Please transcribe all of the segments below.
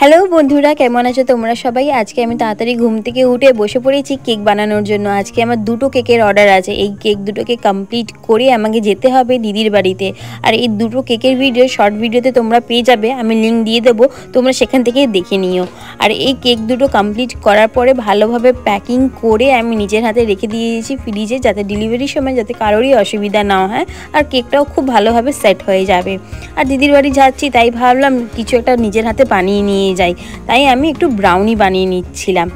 Hello বন্ধুরা, কেমন আছো তোমরা সবাই? আজকে আমি তাড়াতাড়ি ঘুম থেকে উঠে বসে পড়েছি কেক বানানোর জন্য। আজকে আমার দুটো কেকের অর্ডার আছে। এই কেক দুটোকে কমপ্লিট করে আমাকে যেতে হবে দিদির বাড়িতে। আর এই দুটো কেকের ভিডিও শর্ট ভিডিওতে তোমরা পেয়ে যাবে, আমি লিঙ্ক দিয়ে দেবো, তোমরা সেখান থেকে দেখে নিও। আর এই কেক দুটো কমপ্লিট করার পরে ভালোভাবে প্যাকিং করে আমি নিজের হাতে রেখে দিয়েছি ফ্রিজে, যাতে ডেলিভারির সময় যাতে কারোরই অসুবিধা না হয়, আর কেকটাও খুব ভালোভাবে সেট হয়ে যাবে। আর দিদির বাড়ি যাচ্ছি তাই ভাবলাম কিছু একটা নিজের হাতে বানিয়ে নিয়ে যাই, তাই আমি একটু ব্রাউনি বানিয়ে নিচ্ছিলাম।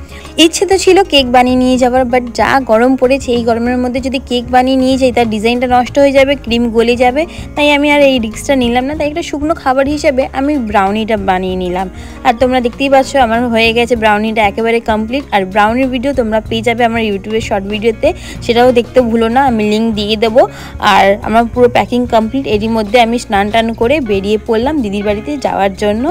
ইচ্ছে তো ছিল কেক বানিয়ে নিয়ে যাওয়ার, বাট যা গরম পড়েছে এই গরমের মধ্যে যদি কেক বানিয়ে নিয়ে যাই তার ডিজাইনটা নষ্ট হয়ে যাবে, ক্রিম গলে যাবে, তাই আমি আর এই রিস্কটা নিলাম না। তাই একটা শুকনো খাবার হিসেবে আমি ব্রাউনিটা বানিয়ে নিলাম। আর তোমরা দেখতেই পাচ্ছ আমার হয়ে গেছে ব্রাউনিটা একেবারে কমপ্লিট। আর ব্রাউনির ভিডিও তোমরা পেয়ে যাবে আমার ইউটিউবের শর্ট ভিডিওতে, সেটাও দেখতে ভুলো না, আমি লিঙ্ক দিয়ে দেবো। আর আমার পুরো প্যাকিং কমপ্লিট। এরই মধ্যে আমি স্নান টান করে বেরিয়ে পড়লাম দিদির বাড়িতে যাওয়ার জন্য।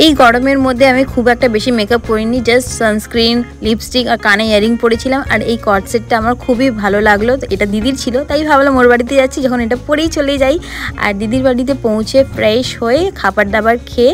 এই গরমের মধ্যে আমি খুব একটা বেশি মেকআপ করিনি, জাস্ট সানস্ক্রিন, লিপস্টিক আর কানে ইয়ারিং পরেছিলাম। আর এই কর্ড সেটটা আমার খুবই ভালো লাগলো, এটা দিদির ছিল তাই ভাবলাম ওর বাড়িতে যাচ্ছি যখন এটা পরেই চলে যাই। আর দিদির বাড়িতে পৌঁছে ফ্রেশ হয়ে খাবার দাবার খেয়ে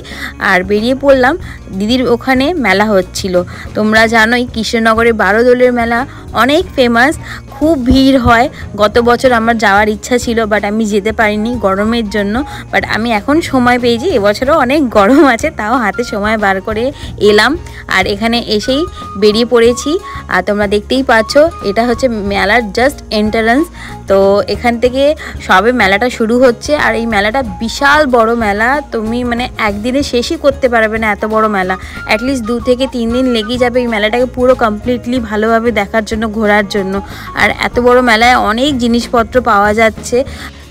আর বেরিয়ে পড়লাম। দিদির ওখানে মেলা হচ্ছিল, তোমরা জানোই কৃষ্ণনগরে 12 দোলের মেলা অনেক ফেমাস, খুব ভিড় হয়। গত বছর আমার যাওয়ার ইচ্ছা ছিল বাট আমি যেতে পারিনি গরমের জন্য, বাট আমি এখন সময় পেয়েছি, এবছরও অনেক গরম আছে তাও হাতে সময় বার করে এলাম। আর এখানে এসেই বেরিয়ে পড়েছি। আর তোমরা দেখতেই পাচ্ছ এটা হচ্ছে মেলার জাস্ট এন্ট্রান্স। তো এখান থেকে সবে মেলাটা শুরু হচ্ছে। আর এই মেলাটা বিশাল বড় মেলা, তুমি মানে একদিনে শেষই করতে পারবে না, এত বড় মেলা। অ্যাটলিস্ট 2 থেকে 3 দিন লেগে যাবে এই মেলাটাকে পুরো কমপ্লিটলি ভালোভাবে দেখার জন্য, ঘোরার জন্য। আর এত বড় মেলায় অনেক জিনিসপত্র পাওয়া যাচ্ছে।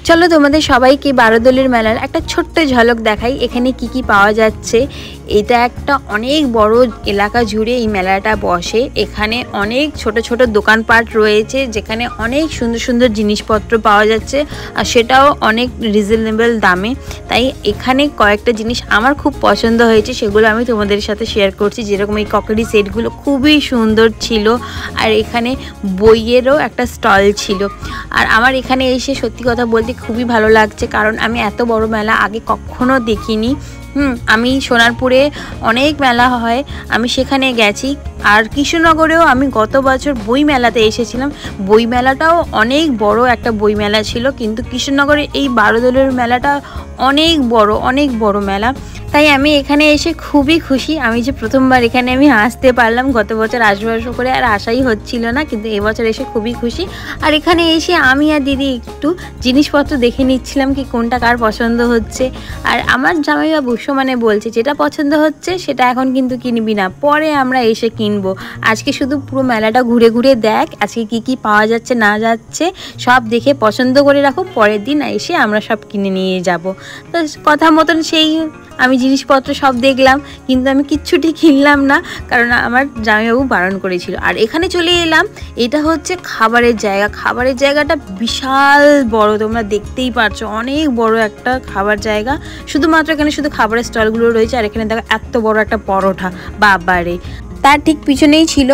চলো তোমাদের সবাইকে 12 দোলের মেলার একটা ছোট্ট ঝলক দেখাই, এখানে কি কি পাওয়া যাচ্ছে। এটা একটা অনেক বড় এলাকা জুড়ে এই মেলাটা বসে। এখানে অনেক ছোট ছোট দোকানপাট রয়েছে যেখানে অনেক সুন্দর সুন্দর জিনিসপত্র পাওয়া যাচ্ছে, আর সেটাও অনেক রিজনেবল দামে। তাই এখানে কয়েকটা জিনিস আমার খুব পছন্দ হয়েছে, সেগুলো আমি তোমাদের সাথে শেয়ার করছি। যেরকম এই ক্রকারি সেটগুলো খুবই সুন্দর ছিল। আর এখানে বইয়েরও একটা স্টল ছিল। আর আমার এখানে এসে সত্যি কথা বলতে খুবই ভালো লাগছে, কারণ আমি এত বড় মেলা আগে কখনো দেখিনি। আমি সোনারপুরে অনেক মেলা হয়, আমি সেখানে গেছি। আর কৃষ্ণনগরেও আমি গত বছর বই মেলাতে এসেছিলাম, বই মেলাটাও অনেক বড় একটা বই মেলা ছিল। কিন্তু কৃষ্ণনগরের এই 12 দোলের মেলাটা অনেক বড় মেলা। তাই আমি এখানে এসে খুবই খুশি। আমি যে প্রথমবার এখানে আমি আসতে পারলাম, গত বছর আসবো করে আর আশাই হচ্ছিল না, কিন্তু এবছর এসে খুবই খুশি। আর এখানে এসে আমি আর দিদি একটু জিনিসপত্র দেখে নিচ্ছিলাম কি কোনটা কার পছন্দ হচ্ছে। আর আমার জামাইবাবু সমানে বলছে যেটা পছন্দ হচ্ছে সেটা এখন কিন্তু কিনবি না, পরে আমরা এসে কিনবো। আজকে শুধু পুরো মেলাটা ঘুরে ঘুরে দেখ, আজকে কি কি পাওয়া যাচ্ছে না যাচ্ছে সব দেখে পছন্দ করে রাখো, পরের দিন এসে আমরা সব কিনে নিয়ে যাব। তো কথা মতন সেই আমি জিনিসপত্র সব দেখলাম, কিন্তু আমি কিচ্ছুটি কিনলাম না, কারণ আমার জামাইবাবু বারণ করেছিল। আর এখানে চলে এলাম, এটা হচ্ছে খাবারের জায়গা। খাবারের জায়গাটা বিশাল বড়, তোমরা দেখতেই পারছো, অনেক বড় একটা খাবার জায়গা। শুধুমাত্র এখানে শুধু খাবারের স্টলগুলো রয়েছে। আর এখানে দেখো এত বড় একটা পরোটা, বাবারে। তার ঠিক পিছনেই ছিল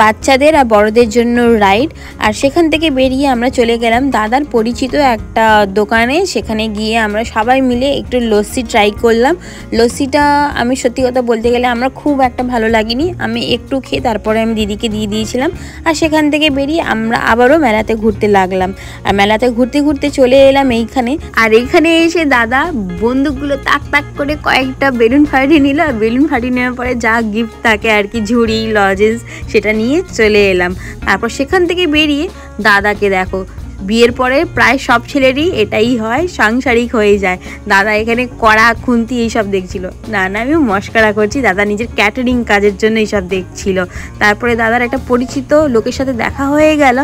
বাচ্চাদের আর বড়দের জন্য রাইড। আর সেখান থেকে বেরিয়ে আমরা চলে গেলাম দাদার পরিচিত একটা দোকানে। সেখানে গিয়ে আমরা সবাই মিলে একটু লস্যি ট্রাই করলাম। লস্যিটা আমি সত্যি কথা বলতে গেলে আমার খুব একটা ভালো লাগেনি, আমি একটু খেয়ে তারপরে আমি দিদিকে দিয়ে দিয়েছিলাম। আর সেখান থেকে বেরিয়ে আমরা আবারও মেলাতে ঘুরতে লাগলাম। আর মেলাতে ঘুরতে ঘুরতে চলে এলাম এইখানে। আর এইখানে এসে দাদা বন্দুকগুলো তাক তাক করে কয়েকটা বেলুন ফাটিয়ে নিল। আর বেলুন ফাটিয়ে নেওয়ার পরে যা গিফট থাকে আর কি, ঝুড়ি, লজেন্স, সেটা নিয়ে চলে এলাম। তারপর সেখান থেকে বেরিয়ে দাদাকে দেখো, বিয়ের পরে প্রায় সব ছেলেরই এটাই হয়, সাংসারিক হয়ে যায়। দাদা এখানে কড়া, খুন্তি এইসব দেখছিল। না আমি মস্করা করছি, দাদা নিজের ক্যাটারিং কাজের জন্য এইসব দেখছিল। তারপরে দাদার একটা পরিচিত লোকের সাথে দেখা হয়ে গেল।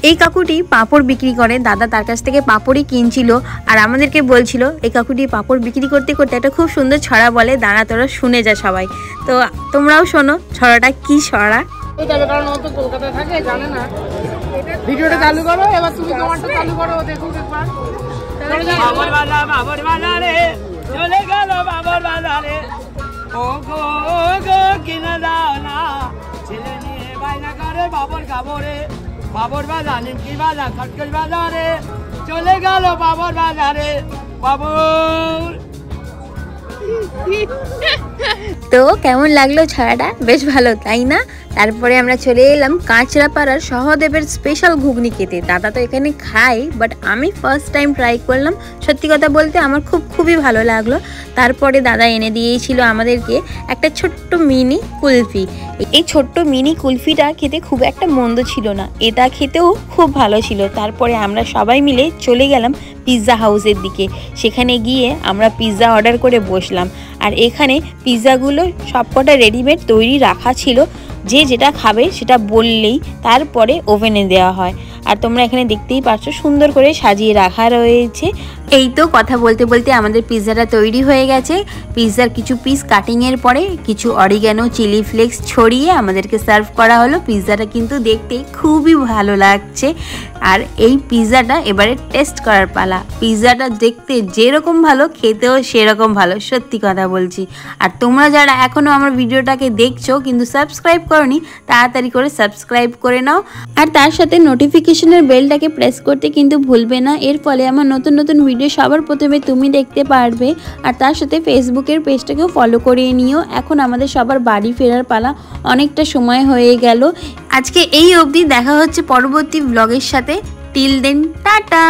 এই কাকুটি পাঁপড় বিক্রি করে, দাদা তার কাছ থেকে পাঁপড়ই কিনছিল। আর আমাদেরকে বলছিল এই কাকুটি পাঁপড় বিক্রি করতে করতে একটা খুব সুন্দর ছড়া বলে, দাঁড়া তোরা শুনে যা সবাই। তো তোমরাও শোনো ছড়াটা কি ছড়া। কারণ ও তো কলকাতায় থাকে, জানে না। ভিডিওটা চালু করো, এবার তুমি তোমারটা চালু করো, দেখুক একবার। বাবর বাজারে চলে গেল, বাবর বাজারে ও গো কিনে দাও না, ছেলে নিয়ে বাইনা করে বাবর খাবরে। বাবর বাজার, নিমকি বাজার, খটকল বাজারে চলে গেল বাবর বাজারে, বাবর। তো কেমন লাগলো ছাড়াটা? বেশ ভালো, তাই না? তারপরে আমরা চলে এলাম কাঁচরাপাড়ার সহদেবের স্পেশাল ঘুগনি খেতে। দাদা তো এখানে খায়, বাট আমি ফার্স্ট টাইম ট্রাই করলাম। সত্যি কথা বলতে আমার খুবই ভালো লাগলো। তারপরে দাদা এনে দিয়েছিল আমাদেরকে একটা ছোট্ট মিনি কুলফি। এই ছোট্ট মিনি কুলফিটা খেতে খুব একটা মন্দ ছিল না, এটা খেতেও খুব ভালো ছিল। তারপরে আমরা সবাই মিলে চলে গেলাম পিৎজা হাউসের দিকে। সেখানে গিয়ে আমরা পিৎজা অর্ডার করে বসলাম। আর এখানে পিৎজাগুলো সবকটা রেডিমেড তৈরি রাখা ছিল, যে যেটা খাবে সেটা বললেই তারপরে ওভেনে দেওয়া হয়। আর তোমরা এখানে দেখতেই পাচ্ছ সুন্দর করে সাজিয়ে রাখা রয়েছে। এই তো কথা বলতে বলতে আমাদের পিৎজাটা তৈরি হয়ে গেছে। পিৎজার কিছু পিস কাটিংয়ের পরে কিছু অরিগ্যানো, চিলি ফ্লেক্স ছড়িয়ে আমাদেরকে সার্ভ করা হলো। পিৎজাটা কিন্তু দেখতে খুবই ভালো লাগছে। আর এই পিৎজাটা এবারে টেস্ট করার পালা। পিৎজাটা দেখতে যেরকম ভালো, খেতেও সেরকম ভালো, সত্যি কথা বলছি। আর তোমরা যারা এখনও আমার ভিডিওটাকে দেখছো কিন্তু সাবস্ক্রাইব করোনি, তাড়াতাড়ি করে সাবস্ক্রাইব করে নাও। আর তার সাথে নোটিফিকেশনের বেলটাকে প্রেস করতে কিন্তু ভুলবে না। এর ফলে আমার নতুন নতুন ভিডিও সবার প্রথমে তুমি দেখতে পারবে। আর তার সাথে ফেসবুকের পেজটাকেও ফলো করে নিও। এখন আমাদের সবার বাড়ি ফেরার পালা, অনেকটা সময় হয়ে গেল। আজকে এই অবধি, দেখা হচ্ছে পরবর্তী ব্লগের সাথে। Till then, tata.